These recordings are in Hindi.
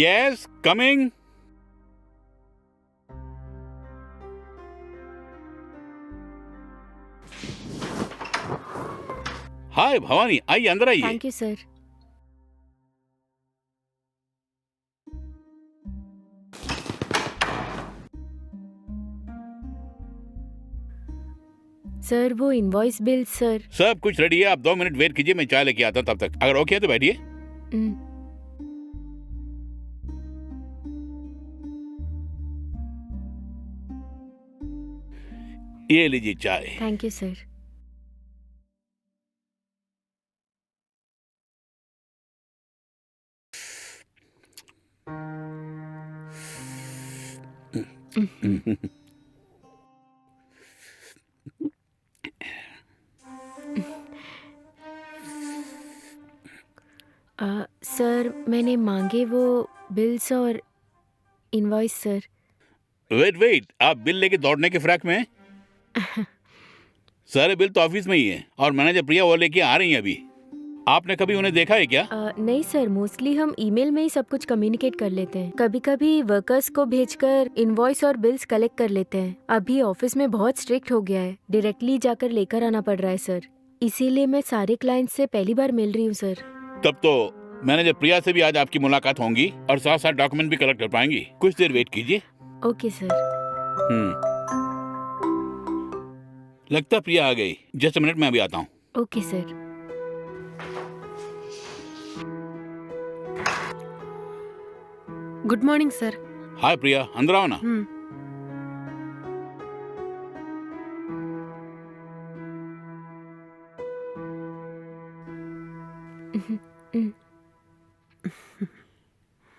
Yes, coming. हाय भवानी, आइए, अंदर आइए। Thank you sir. सर वो इनवॉइस बिल सर। सब कुछ रेडी है, आप 2 मिनट वेट कीजिए, मैं चाय लेके आता हूँ तब तक। अगर ओके है तो बैठिए। ये लीजिए चाय। Thank you sir. सर मैंने मांगे वो बिल्स और इनवॉइस सर। वेट, आप बिल लेके दौड़ने के फ्रैक में हैं? सारे बिल तो ऑफिस में ही हैं और मैनेजर प्रिया वो लेके आ रही हैं अभी। आपने कभी उन्हें देखा है क्या? नहीं सर, मोस्टली हम ईमेल में ही सब कुछ कम्युनिकेट कर लेते हैं। कभी कभी वर्कर्स को भेजकर इनवॉइस और बिल्स कलेक्ट कर लेते हैं। अभी ऑफिस में बहुत स्ट्रिक्ट हो गया है, डायरेक्टली जाकर लेकर आना पड़ रहा है सर। इसीलिए मैं सारे क्लाइंट्स से पहली बार मिल रही हूँ सर। तब तो मैनेजर प्रिया से भी आज आपकी मुलाकात होगी और साथ साथ डॉक्यूमेंट भी कलेक्ट कर पाएंगी। कुछ देर वेट कीजिए। Okay sir. लगता है प्रिया आ गई। जस्ट मिनट में अभी आता हूँ। Okay sir. Good morning sir. Hi Priya, अंदर आओ ना।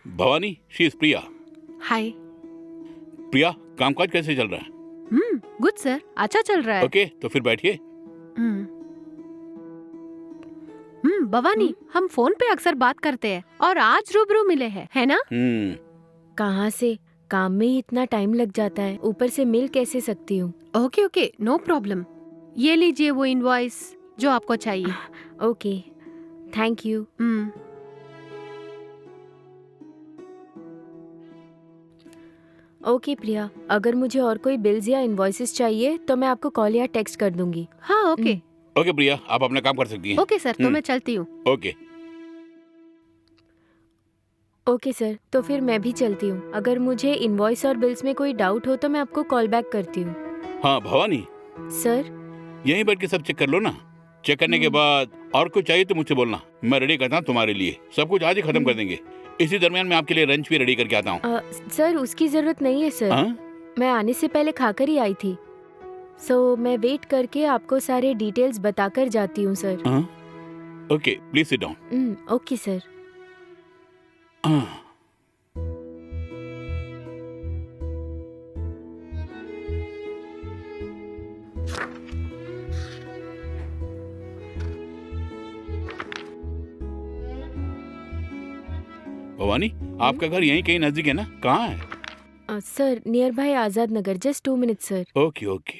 Bhavani, she is Priya. Hi. Priya, कामकाज कैसे चल रहा है? गुड सर, अच्छा चल रहा है। ओके, तो फिर बैठिए। भवानी, हम फोन पे अक्सर बात करते हैं और आज रूबरू मिले हैं, है ना? कहाँ से, काम में ही इतना टाइम लग जाता है, ऊपर से मिल कैसे सकती हूँ। Okay, no problem. ये लीजिए वो इनवॉइस जो आपको चाहिए। Okay, thank you. Okay Priya, अगर मुझे और कोई बिल्स या इनवॉइसेस चाहिए तो मैं आपको कॉल या टेक्स्ट कर दूंगी। हाँ ओके। ओके प्रिया, आप अपना काम कर सकती हैं। ओके सर, तो मैं चलती हूँ। ओके। ओके सर, तो फिर मैं भी चलती हूँ। अगर मुझे इनवॉइस और बिल्स में कोई डाउट हो तो मैं आपको कॉल बैक करती हूँ। हाँ भवानी, सर यहीं बैठ के सब चेक कर लो ना। चेक करने के बाद और कुछ चाहिए तो मुझसे बोलना, मैं रेडी करता हूँ तुम्हारे लिए। सब कुछ आज ही खत्म कर देंगे। इसी दरमियान मैं आपके लिए लंच भी रेडी करके आता हूँ। सर उसकी जरूरत नहीं है सर। मैं आने से पहले खाकर ही आई थी, सो मैं वेट करके आपको सारे डिटेल्स बताकर जाती हूँ sir. Okay, please sit down. Okay sir. Bhavani, आपका घर यहीं कहीं नजदीक है ना? कहाँ है? Sir near by Azad Nagar, just 2 minutes sir. Okay okay.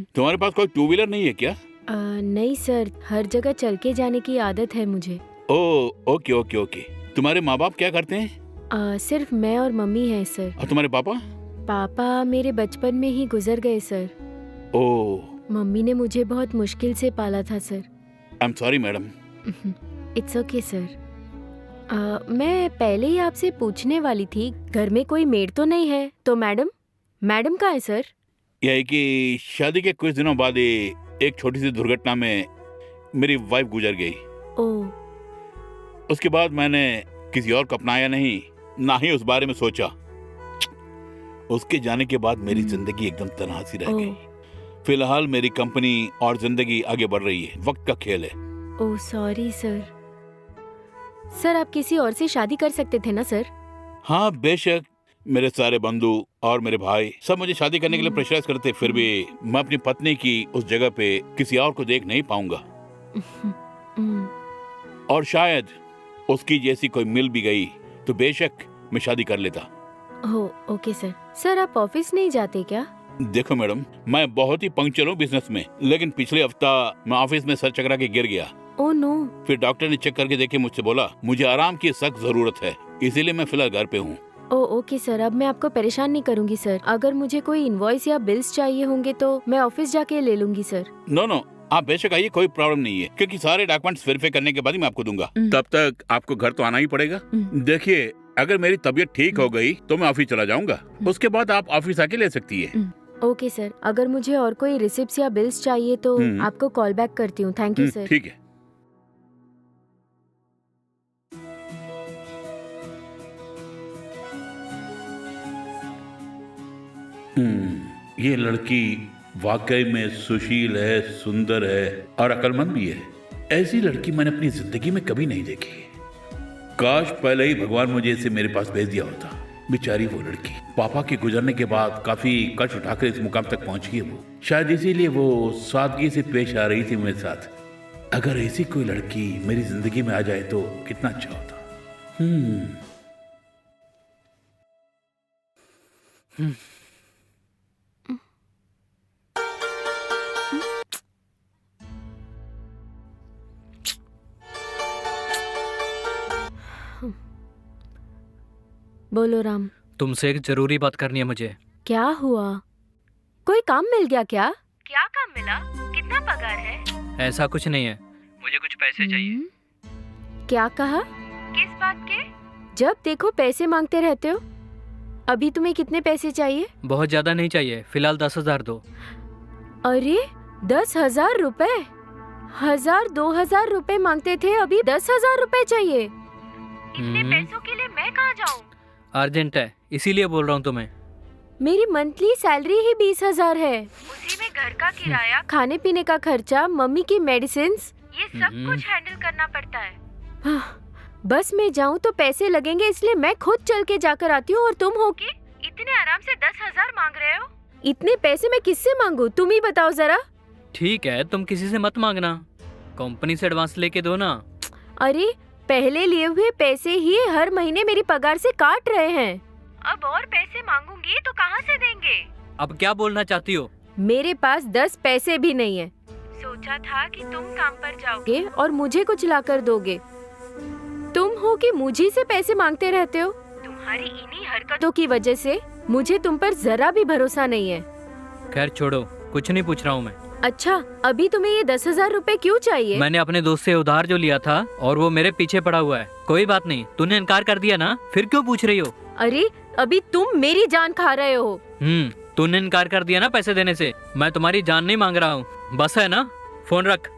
तुम्हारे पास कोई 2 व्हीलर नहीं है क्या? नहीं सर, हर जगह चल के जाने की आदत है मुझे। Okay okay okay. तुम्हारे माँ बाप क्या करते हैं? सिर्फ मैं और मम्मी हैं सर। और तुम्हारे पापा? पापा मेरे बचपन में ही गुजर गए सर। मम्मी ने मुझे बहुत मुश्किल से पाला था sir. I am sorry madam. It's okay sir. मैं पहले ही आपसे पूछने वाली थी, घर में कोई मेड तो नहीं है? तो मैडम कहाँ है सर? यह है कि शादी के कुछ दिनों बाद एक छोटी सी दुर्घटना में मेरी वाइफ गुजर गई। उसके बाद मैंने किसी और को अपनाया नहीं, ना ही उस बारे में सोचा। उसके जाने के बाद मेरी जिंदगी एकदम तन्हा सी रह गई। फिलहाल मेरी कंपनी और जिंदगी आगे बढ़ रही है, वक्त का खेल है। Oh sorry sir. सर आप किसी और से शादी कर सकते थे ना सर? हाँ बेशक, मेरे सारे बंधु और मेरे भाई सब मुझे शादी करने के लिए प्रेशराइज करते, फिर भी मैं अपनी पत्नी की उस जगह पे किसी और को देख नहीं पाऊंगा। और शायद उसकी जैसी कोई मिल भी गई तो बेशक मैं शादी कर लेता। Okay sir. सर आप ऑफिस नहीं जाते क्या? देखो मैडम, मैं बहुत ही पंक्चुअल हूँ बिजनेस में, लेकिन पिछले हफ्ता मैं ऑफिस में सर चकरा के गिर गया ओह नो। फिर डॉक्टर ने चेक करके देखे मुझसे बोला मुझे आराम की सख्त जरूरत है, इसीलिए मैं फिलहाल घर पे हूँ। ओके सर, अब मैं आपको परेशान नहीं करूंगी सर। अगर मुझे कोई इनवॉइस या बिल्स चाहिए होंगे तो मैं ऑफिस जाके ले लूंगी सर। नो, आप बेशक आइए, कोई प्रॉब्लम नहीं है, क्योंकि सारे डॉक्यूमेंट्स वेरीफाई करने के बाद ही मैं आपको दूंगा। तब तक आपको घर तो आना ही पड़ेगा। देखिए, अगर मेरी तबीयत ठीक हो गई तो मैं ऑफिस चला जाऊंगा, उसके बाद आप ऑफिस आके ले सकती है। ओके सर, अगर मुझे और कोई रिसिप्ट्स या बिल्स चाहिए तो आपको कॉल बैक करती हूँ। Thank you sir. ठीक है। ये लड़की वाकई में सुशील है, सुंदर है और अक्लमंद भी है। ऐसी लड़की मैंने अपनी जिंदगी में कभी नहीं देखी। काश पहले ही भगवान मुझे इसे मेरे पास भेज दिया होता। बेचारी वो लड़की पापा के गुजरने के बाद काफी कष्ट उठाकर इस मुकाम तक पहुंची है। वो शायद इसीलिए वो सादगी से पेश आ रही थी मेरे साथ। अगर ऐसी कोई लड़की मेरी जिंदगी में आ जाए तो कितना अच्छा होता। बोलो राम। तुमसे एक जरूरी बात करनी है मुझे। क्या हुआ? कोई काम मिल गया क्या? क्या काम मिला? कितना पगार है? ऐसा कुछ नहीं है, मुझे कुछ पैसे चाहिए। क्या कहा? किस बात के? जब देखो पैसे मांगते रहते हो। अभी तुम्हें कितने पैसे चाहिए? बहुत ज्यादा नहीं चाहिए, फिलहाल 10,000 दो। अरे 10,000 रुपए? 1,000-2,000 रुपए मांगते थे, अभी 10,000 रुपए चाहिए। इतने पैसों के लिए मैं कहाँ जाऊँ? अर्जेंट है, इसीलिए बोल रहा हूँ तुम्हें। मेरी मंथली सैलरी ही 20,000 है। उसी में घर का किराया, खाने पीने का खर्चा, मम्मी की मेडिसिन्स, ये सब कुछ हैंडल करना पड़ता है। बस मैं जाऊँ तो पैसे लगेंगे, इसलिए मैं खुद चल के जाकर आती हूँ और तुम हो कि इतने आराम से 10,000 मांग रहे हो। इतने पैसे मैं किससे मांगू? तुम ही बताओ जरा। ठीक है, तुम किसी से मत मांगना, कंपनी से एडवांस लेके दो ना। अरे पहले लिए हुए पैसे ही हर महीने मेरी पगार से काट रहे हैं। अब और पैसे मांगूंगी तो कहाँ से देंगे? अब क्या बोलना चाहती हो? मेरे पास 10 पैसे भी नहीं है। सोचा था कि तुम काम पर जाओगे और मुझे कुछ लाकर दोगे। तुम हो कि मुझे से पैसे मांगते रहते हो। तुम्हारी इन्हीं हरकतों की वजह से मुझे तुम पर जरा भी भरोसा नहीं है। खैर छोड़ो, कुछ नहीं पूछ रहा हूँ मैं। अच्छा, अभी तुम्हें ये 10,000 रुपए क्यों चाहिए? मैंने अपने दोस्त से उधार जो लिया था और वो मेरे पीछे पड़ा हुआ है। कोई बात नहीं, तूने इनकार कर दिया ना, फिर क्यों पूछ रही हो? अरे अभी तुम मेरी जान खा रहे हो। तूने इनकार कर दिया ना पैसे देने से। मैं तुम्हारी जान नहीं मांग रहा हूँ, बस है ना, फोन रख।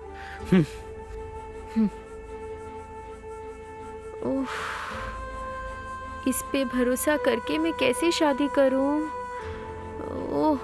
इस पे भरोसा करके मैं कैसे शादी करूं? ओह